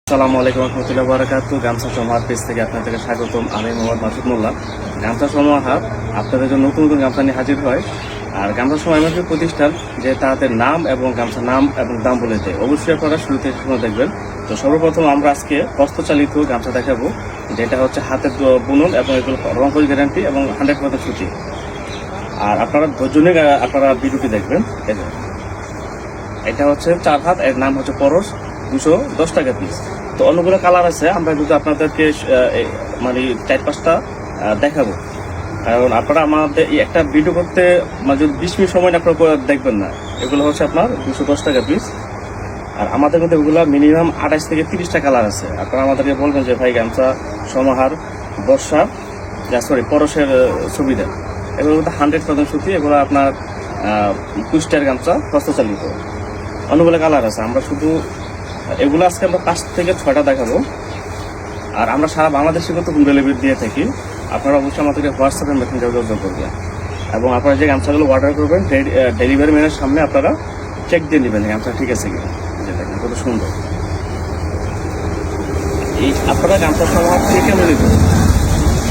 আসসালামু আলাইকুম রহমতুল্লাহ বারাকাতুহু। গামছা সমাহার পেজ থেকে আপনাদেরকে স্বাগতম। আমি মোহাম্মদ মাসুদ মোল্লা। গামছা সমাহার আপনাদের জন্য নতুন নতুন গামছা নিয়ে হাজির হয়। আর গামছা সমাহার এমন একটি প্রতিষ্ঠান যে তাদের নাম এবং গামছা নাম এবং দাম বলে দেয়। অবশ্যই আপনারা শুরু থেকে শুনে দেখবেন। তো সর্বপ্রথম আমরা আজকে হস্তচালিত গামছা দেখাবো, যেটা হচ্ছে হাতের বুনন এবং এগুলো রং করি গ্যারান্টি এবং 100% সুতি। আর আপনারা ধৈর্য নিয়ে আপনারা ভিডিওটি দেখবেন। এটা হচ্ছে 4 হাত, এর নাম হচ্ছে পরশ, 210 টাকা পিস। তো অন্যগুলো কালার আছে, আমরা যদি আপনাদেরকে মানে 4-5টা দেখাবো, কারণ আপনারা আমাদের একটা ভিডিও করতে মানে যদি 20 মিনিট সময় আপনারা দেখবেন না। এগুলো হচ্ছে আপনার 210 টাকা পিস। আর আমাদের মধ্যে এগুলো মিনিমাম 28 থেকে 30টা কালার আছে। আপনারা আমাদেরকে বলবেন যে ভাই গামছা সমাহার বর্ষা পরশের ছবি দেন। এগুলোর মধ্যে 100% সুতি। এগুলো আপনার কুষ্টিয়ার গামছা হস্তচালিত। অনেকগুলো কালার আছে। আমরা শুধু এগুলো আজকে আমরা 5 থেকে 6টা দেখাবো। আর আমরা সারা বাংলাদেশে কিন্তু হোম ডেলিভারি দিয়ে থাকি। আপনারা অবশ্যই আমাদেরকে হোয়াটসঅ্যাপে মেসেঞ্জারে যোগাযোগ করবেন এবং আপনারা যে গামছাগুলো অর্ডার করবেন ডেলিভারি ম্যানের সামনে আপনারা চেক দিয়ে নেবেন গামছা ঠিক আছে কিনা। যেটা কত সুন্দর। এই আপনারা গামছা সমাহার থেকে কেন নেবেন?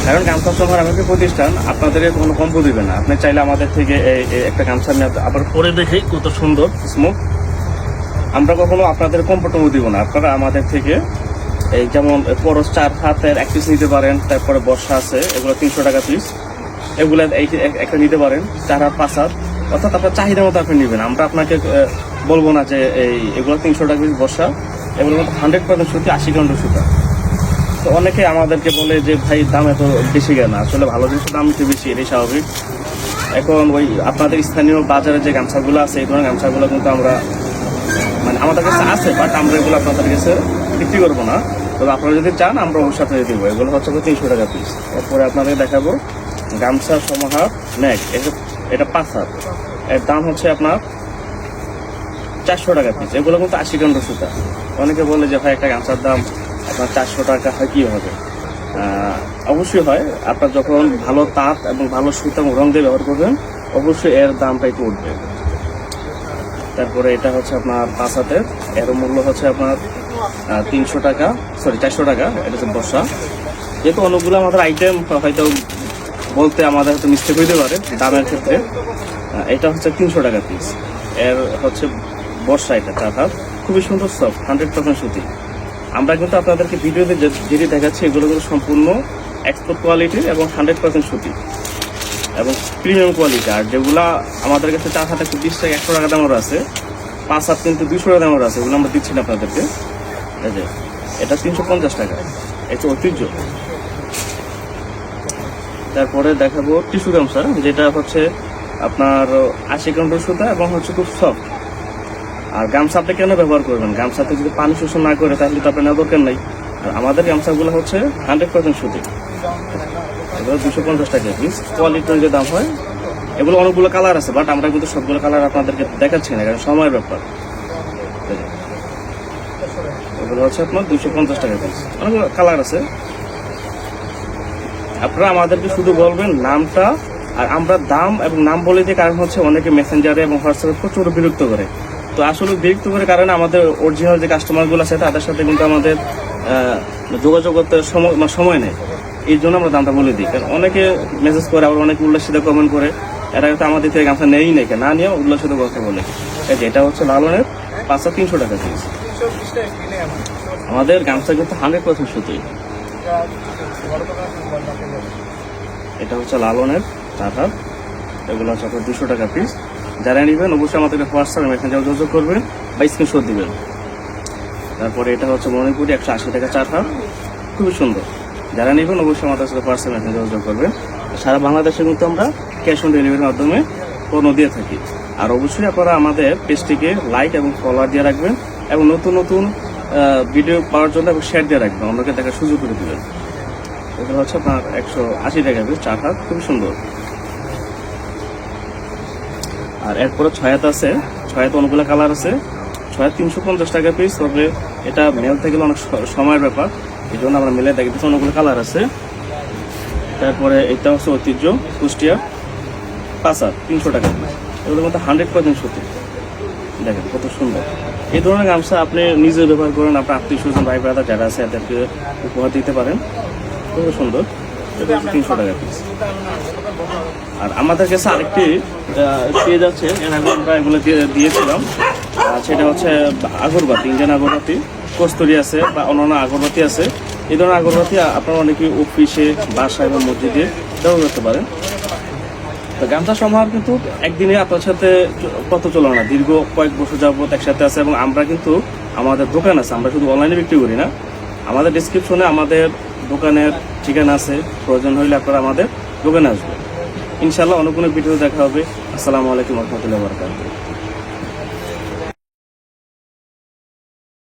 কারণ গামছা সমাহার এমন একটি প্রতিষ্ঠান আপনাদেরকে কোনো কম্পো দিবে না। আপনি চাইলে আমাদের থেকে একটা গামছা নিয়ে আবার পরে দেখেই কত সুন্দর স্মুথ। আমরা কখনো আপনাদের কম্পোর্টও দিব না। আপনারা আমাদের থেকে এই যেমন পরশ 4 হাতের এক পিস নিতে পারেন। তারপরে বর্ষা আছে, এগুলো 300 টাকা পিস। এগুলো একটা নিতে পারেন 4 হাত 5 হাত, অর্থাৎ আপনার চাহিদা মতো আপনি নেবেন। আমরা আপনাকে বলবো না যে এগুলো 300 টাকা পিস বর্ষা। এগুলোর মধ্যে 100% সুতি, 80 ঘন্টা সুতা। তো অনেকে আমাদেরকে বলে যে ভাই দাম এত বেশি কেন? আসলে ভালো জিনিসের দাম একটু বেশি, এটাই স্বাভাবিক। এখন ওই আপনাদের স্থানীয় বাজারে যে গামছাগুলো আছে, এই ধরনের গামছাগুলো কিন্তু আমরা মানে আমাদের কাছে আছে, বাট আমরা এগুলো আপনাদের কাছে বিক্রি করবো না। তবে আপনারা যদি চান আমরা অবশ্যই আপনাদের দেবো। এগুলো হচ্ছে 300 টাকা পিস। এরপরে আপনাদের দেখাবো গামছা সমাহার ম্যাগ, এটা 5 হাত, এর দাম হচ্ছে আপনার 400 টাকা পিস। এগুলো কিন্তু 80 ঘন্টা সুতা। অনেকে বলে যে ভাই একটা গামছার দাম আপনার 400 টাকা হয়, কি হবে? অবশ্যই হয়। আপনার যখন ভালো তাঁত এবং ভালো সুতা এবং রং দিয়ে ব্যবহার করবেন, অবশ্যই এর দামটা একটু উঠবে। তারপরে এটা হচ্ছে আপনার 5 হাতের, এর মূল্য হচ্ছে আপনার 400 টাকা। এটা হচ্ছে বর্ষা। যেহেতু অনেকগুলো আমাদের আইটেম হয়তো বলতে আমাদের হয়তো মিস্টেক হইতে পারে দামের ক্ষেত্রে। এটা হচ্ছে 300 টাকা পিস। এর হচ্ছে বর্ষা, এটা 4 হাত, খুবই সুন্দর সফট, 100% সুতি। আমরা কিন্তু আপনাদেরকে ভিডিওতে যেটি দেখাচ্ছি এগুলো কিন্তু সম্পূর্ণ এক্সপোর্ট কোয়ালিটির এবং 100% সুতি এবং প্রিমিয়াম কোয়ালিটি। আর যেগুলা আমাদের কাছে 4 হাতে 20 টাকা 100 টাকা দামের আছে, 5 হাত কিন্তু 200 টাকা দামের আছে। এগুলো আমরা দিচ্ছি না আপনাদেরকে। এই যে এটা 350 টাকা, এটা ঐতিহ্য। তারপরে দেখাবো টিস্যু গামছা, যেটা হচ্ছে আপনার 80 ঘন্টা সুতা এবং হচ্ছে খুব সফট। আর গামছা আপনি কেন ব্যবহার করবেন? গামছাতে যদি পানি শোষণ না করে তাহলে তো আপনার নেওয়া দরকার নাই। আর আমাদের গামছাগুলো হচ্ছে 100% সুতি। এগুলো 250 টাকা পিস। কোয়ালিটির যে দাম হয়, এগুলো অনেকগুলো কালার আছে, বাট আমরা কিন্তু সবগুলো কালার আপনাদেরকে দেখাচ্ছি না, কারণ সময়ের ব্যাপার। এগুলো হচ্ছে আপনার 250 টাকা পিস। অনেকগুলো কালার আছে। আপনারা আমাদেরকে শুধু বলবেন নামটা, আর আমরা দাম এবং নাম বলে দিই। কারণ হচ্ছে অনেকে মেসেঞ্জারে এবং হোয়াটসঅ্যাপে প্রচুর বিরক্ত করে। তো আসলে বিরক্ত করে কারণে আমাদের অরিজিনাল যে কাস্টমারগুলো আছে তাদের সাথে কিন্তু আমাদের যোগাযোগ করতে সময় নেই। এই জন্য আমরা দামটা বলে দিই। কারণ অনেকে মেসেজ করে, আবার অনেকে উল্লাসিত কমেন্ট করে, এরা কিন্তু আমাদের থেকে গামছা নেই নাকি, না নিয়েও উল্লাসিত কথা বলে। এই যে এটা হচ্ছে লালনের 5 হাত, 300 টাকা পিস। আমাদের গামছা কিন্তু 100% সুতি। এটা হচ্ছে লালনের 4 হাত, এগুলো হচ্ছে আপনার 200 টাকা পিস। যারা নেবেন অবশ্যই আমাদেরকে হোয়াটসঅ্যাপে মেসেঞ্জারে যোগাযোগ করবেন বা স্ক্রিনশট দিবেন। তারপরে এটা হচ্ছে মণিপুরি, 180 টাকা 4 হাত, খুবই সুন্দর। যারা নেবেন অবশ্যই আমাদের সাথে হোয়াটসঅ্যাপে মেসেঞ্জারে যোগাযোগ করবেন। সারা বাংলাদেশে কিন্তু আমরা ক্যাশ অন ডেলিভারির মাধ্যমে পণ্য দিয়ে থাকি। আর অবশ্যই আপনারা আমাদের পেজটিকে লাইক এবং ফলোয়ার দিয়ে রাখবেন এবং নতুন নতুন ভিডিও পাওয়ার জন্য এবং শেয়ার দিয়ে রাখবেন, অন্যকে দেখার সুযোগ করে দেবেন। এগুলো হচ্ছে আপনার 180 টাকা পিস, 4 হাত, খুবই সুন্দর। আর এরপরে 6 হাত আছে। 6 হাতে অনেকগুলো কালার আছে। 6 হাত 350 টাকা পিস। তবে এটা মেল থেকে অনেক সময়ের ব্যাপার, এই জন্য আমরা মেলে দেখতেছি। অনেকগুলো কালার আছে। তারপরে এটা হচ্ছে ঐতিহ্য কুষ্টিয়া, 5 হাত, 300 টাকা পিস। এগুলোর মধ্যে 100% সুতি। দেখেন কত সুন্দর। এই ধরনের গামছা আপনি নিজে ব্যবহার করেন, আপনার আত্মীয় স্বজন ভাই ব্রাদার যারা আছে এদেরকে উপহার দিতে পারেন। খুব সুন্দর, এটা হচ্ছে 300 টাকা পিস। আর আমাদের কাছে আরেকটি পেয়ে যাচ্ছে, এর আগে আমরা এগুলো দিয়েছিলাম, সেটা হচ্ছে আগরবাতি, ইন্ডিয়ান আগরবাতি, কস্তুরি আছে বা অন্যান্য আগরবাতি আছে। এই ধরনের আগরবাতি আপনারা অনেকে অফিসে, বাসায় বা মসজিদে ব্যবহার করতে পারেন। তো গামছা সমাহার কিন্তু একদিনে আপনার সাথে কত চলো না, দীর্ঘ কয়েক বছর যাবত একসাথে আছে। এবং আমরা কিন্তু আমাদের দোকান আছে, আমরা শুধু অনলাইনে বিক্রি করি না। আমাদের ডিসক্রিপশনে আমাদের দোকানের ঠিকানা আছে, প্রয়োজন হলে আপনারা আমাদের দোকানে আসবেন। ইনশাআল্লাহ অন্য কোনো ভিডিও দেখা হবে। আসসালামু আলাইকুম ওয়া রাহমাতুল্লাহি ওয়া বারাকাতুহু।